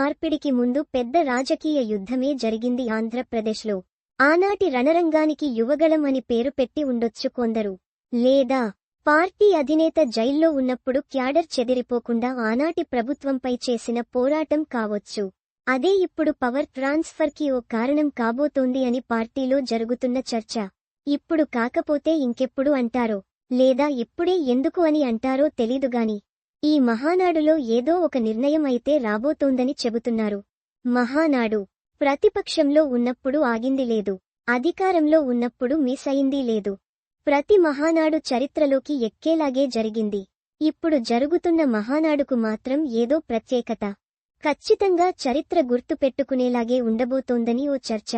మార్పిడికి ముందు పెద్ద రాజకీయ యుద్ధమే జరిగింది ఆంధ్రప్రదేశ్లో. ఆనాటి రణరంగానికి యువగళం అని పేరు పెట్టి ఉండొచ్చు కొందరు. లేదా పార్టీ అధినేత జైల్లో ఉన్నప్పుడు క్యాడర్ చెదిరిపోకుండా ఆనాటి ప్రభుత్వంపై చేసిన పోరాటం కావచ్చు. అదే ఇప్పుడు పవర్ ట్రాన్స్ఫర్కి ఓ కారణం కాబోతోంది అని పార్టీలో జరుగుతున్న చర్చ. ఇప్పుడు కాకపోతే ఇంకెప్పుడు అంటారో, లేదా ఇప్పుడే ఎందుకు అని అంటారో తెలీదుగాని ఈ మహానాడులో ఏదో ఒక నిర్ణయం అయితే రాబోతోందని చెబుతున్నారు. మహానాడు ప్రతిపక్షంలో ఉన్నప్పుడు ఆగింది లేదు, అధికారంలో ఉన్నప్పుడు మిస్ అయింది లేదు. ప్రతి మహానాడు చరిత్రలోకి ఎక్కేలాగే జరిగింది. ఇప్పుడు జరుగుతున్న మహానాడుకు మాత్రం ఏదో ప్రత్యేకత, ఖచ్చితంగా చరిత్ర గుర్తుపెట్టుకునేలాగే ఉండబోతోందని ఓ చర్చ.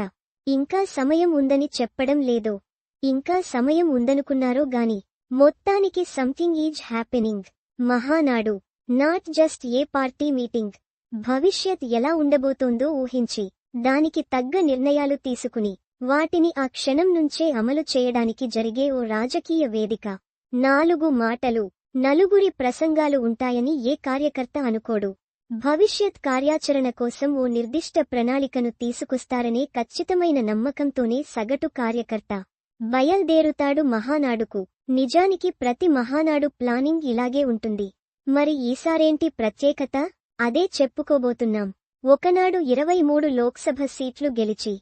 ఇంకా సమయం ఉందని చెప్పడం లేదో, ఇంకా సమయం ఉందనుకున్నారో గాని మొత్తానికి something is happening. Mahanadu not just a party meeting. భవిష్యత్ ఎలా ఉండబోతోందో ఊహించి దానికి తగ్గ నిర్ణయాలు తీసుకుని వాటిని ఆ క్షణం నుంచే అమలు చేయడానికి జరిగే ఓ రాజకీయ వేదిక. 4 మాటలు, నలుగురి ప్రసంగాలు ఉంటాయని ఏ కార్యకర్త అనుకోడు. భవిష్యత్ కార్యాచరణ కోసం ఓ నిర్దిష్ట ప్రణాళికను తీసుకొస్తారనే ఖచ్చితమైన నమ్మకంతోనే సగటు కార్యకర్త బయల్దేరుతాడు మహానాడుకు. నిజానికి ప్రతి మహానాడు ప్లానింగ్ ఇలాగే ఉంటుంది. మరి ఈసారేంటి ప్రత్యేకత? అదే చెప్పుకోబోతున్నాం. ఒకనాడు 23 లోక్సభ సీట్లు గెలిచి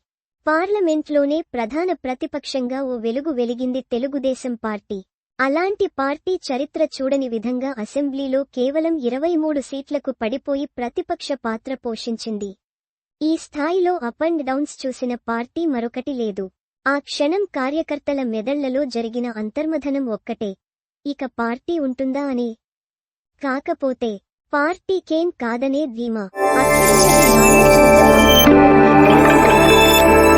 పార్లమెంట్లోనే ప్రధాన ప్రతిపక్షంగా ఓ వెలుగు వెలిగింది తెలుగుదేశం పార్టీ. అలాంటి పార్టీ చరిత్ర చూడని విధంగా అసెంబ్లీలో కేవలం 23 సీట్లకు పడిపోయి ప్రతిపక్ష పాత్ర పోషించింది. ఈ స్థాయిలో అప్ అండ్ డౌన్స్ చూసిన పార్టీ మరొకటి లేదు. ఆ క్షణం కార్యకర్తల మెదళ్లలో జరిగిన అంతర్మథనం ఒక్కటే, ఇక పార్టీ ఉంటుందా అనే. కాకపోతే పార్టీకేం కాదనే ధీమా.